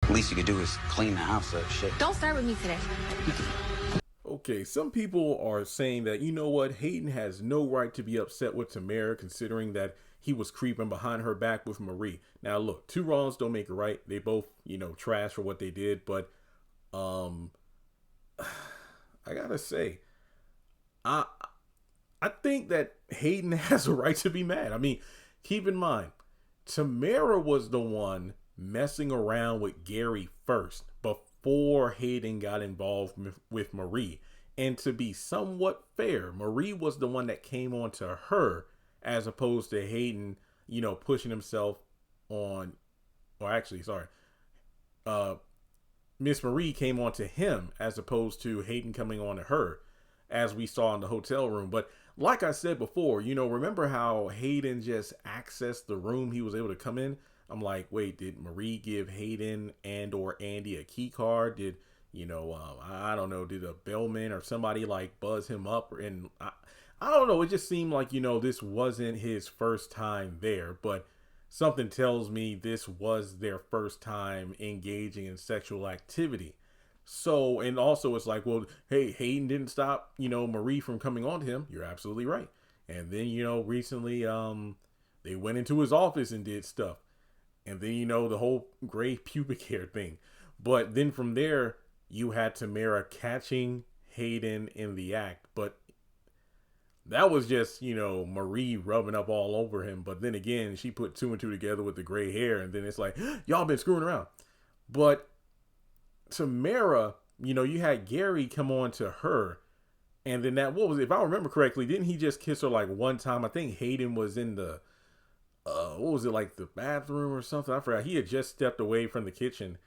Least you could do is clean the house up. Shit. Don't start with me today. Okay, some people are saying that, you know what, Hayden has no right to be upset with Tamera, considering that he was creeping behind her back with Marie. Now, look, two wrongs don't make a right. They both, trash for what they did. But I gotta say, I think that Hayden has a right to be mad. I mean, keep in mind, Tamera was the one messing around with Gary first before Hayden got involved with Marie. And to be somewhat fair, Marie was the one that came on to her as opposed to Hayden, pushing himself on, or actually, sorry, Miss Marie came on to him as opposed to Hayden coming on to her, as we saw in the hotel room. But like I said before, remember how Hayden just accessed the room he was able to come in? I'm like, wait, did Marie give Hayden and or Andy a key card? Did, I don't know, did a bellman or somebody like buzz him up? And I don't know. It just seemed like, this wasn't his first time there, but something tells me this was their first time engaging in sexual activity. So, and also it's like, well, hey, Hayden didn't stop, Marie from coming on to him. You're absolutely right. And then, recently, they went into his office and did stuff. And then, the whole gray pubic hair thing. But then from there, you had Tamera catching Hayden in the act. But that was just, Marie rubbing up all over him. But then again, she put two and two together with the gray hair. And then it's like, y'all been screwing around. But Tamera, you had Gary come on to her. And then if I remember correctly, didn't he just kiss her like one time? I think Hayden was in the, the bathroom or something? I forgot. He had just stepped away from the kitchen.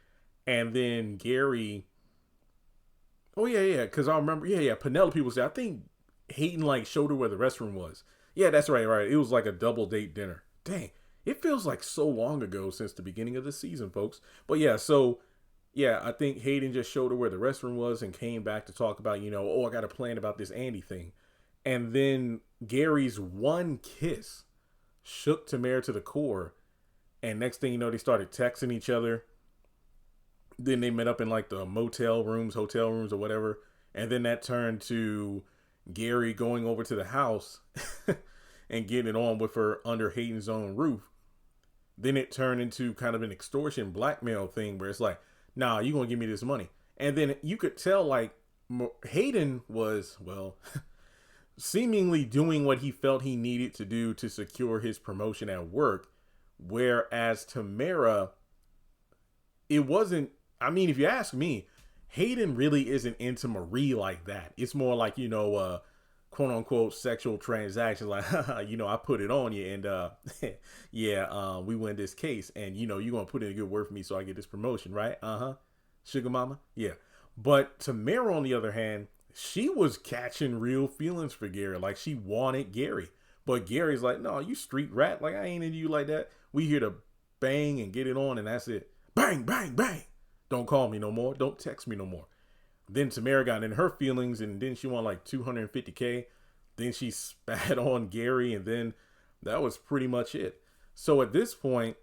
And then Gary, because I remember, Penelope was there. I think Hayden showed her where the restroom was. Yeah, that's right. It was like a double date dinner. Dang, it feels like so long ago since the beginning of the season, folks. But I think Hayden just showed her where the restroom was and came back to talk about, I got a plan about this Andy thing. And then Gary's one kiss shook Tamera to the core. And next thing you know, they started texting each other. Then they met up in the hotel rooms or whatever. And then that turned to Gary going over to the house and getting it on with her under Hayden's own roof. Then it turned into kind of an extortion blackmail thing where it's like, nah, you gonna give me this money. And then you could tell Hayden was, seemingly doing what he felt he needed to do to secure his promotion at work. Whereas Tamera, it wasn't, if you ask me, Hayden really isn't into Marie like that. It's more like, quote unquote sexual transactions. Like, I put it on you and, we win this case and, you're going to put in a good word for me so I get this promotion, right? Sugar mama. Yeah. But Tamera, on the other hand, she was catching real feelings for Gary. Like she wanted Gary, but Gary's like, no, you street rat. Like I ain't into you like that. We here to bang and get it on and that's it. Bang, bang, bang. Don't call me no more. Don't text me no more. Then Tamera got in her feelings and then she won $250K. Then she spat on Gary and then that was pretty much it. So at this point,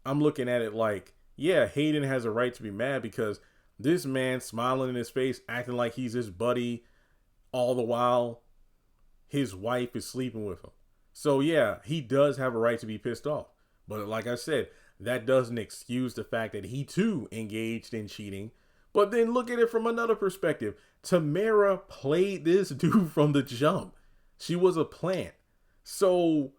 I'm looking at it like, yeah, Hayden has a right to be mad because this man smiling in his face, acting like he's his buddy, all the while his wife is sleeping with him. So yeah, he does have a right to be pissed off. But like I said, that doesn't excuse the fact that he too engaged in cheating. But then look at it from another perspective. Tamera played this dude from the jump. She was a plant. So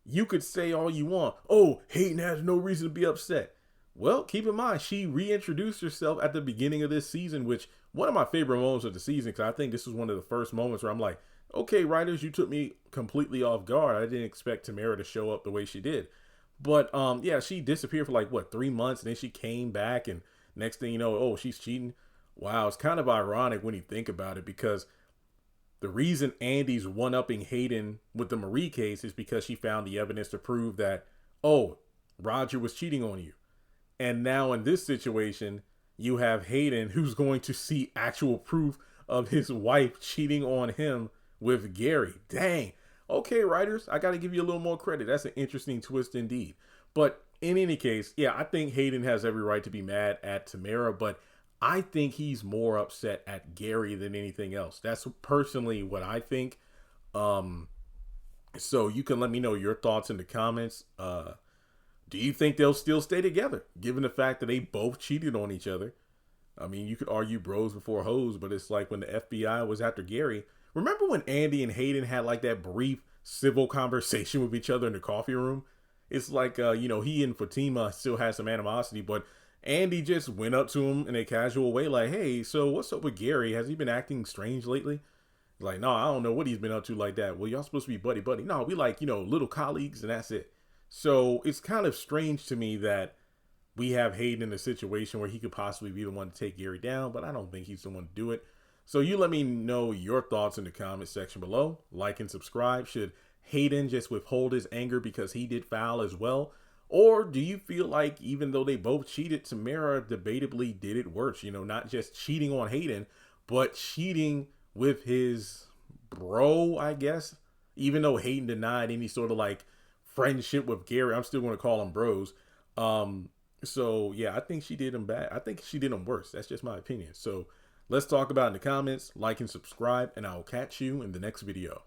you could say all you want. Oh, Hayden has no reason to be upset. Well, keep in mind, she reintroduced herself at the beginning of this season, which one of my favorite moments of the season, because I think this was one of the first moments where I'm like, okay, writers, you took me completely off guard. I didn't expect Tamera to show up the way she did. But she disappeared for 3 months, and then she came back, and next thing you know, oh, she's cheating. Wow, it's kind of ironic when you think about it, because the reason Andy's one-upping Hayden with the Marie case is because she found the evidence to prove that, oh, Roger was cheating on you. And now in this situation, you have Hayden who's going to see actual proof of his wife cheating on him with Gary. Dang. Okay, writers, I got to give you a little more credit. That's an interesting twist indeed. But in any case, yeah, I think Hayden has every right to be mad at Tamera, but I think he's more upset at Gary than anything else. That's personally what I think. Um, so you can let me know your thoughts in the comments. Do you think they'll still stay together, given the fact that they both cheated on each other? I mean, you could argue bros before hoes, but it's like when the FBI was after Gary. Remember when Andy and Hayden had like that brief civil conversation with each other in the coffee room? It's like, he and Fatima still had some animosity, but Andy just went up to him in a casual way, like, hey, so what's up with Gary? Has he been acting strange lately? Like, no, I don't know what he's been up to like that. Well, y'all supposed to be buddy buddy. No, we like, little colleagues and that's it. So it's kind of strange to me that we have Hayden in a situation where he could possibly be the one to take Gary down, but I don't think he's the one to do it. So you let me know your thoughts in the comment section below. Like and subscribe. Should Hayden just withhold his anger because he did foul as well? Or do you feel like even though they both cheated, Tamera debatably did it worse? Not just cheating on Hayden, but cheating with his bro, I guess. Even though Hayden denied any sort of like friendship with Gary, I'm still going to call them bros. So yeah, I think she did him bad. I think she did him worse. That's just my opinion. So let's talk about it in the comments. Like and subscribe, and I'll catch you in the next video.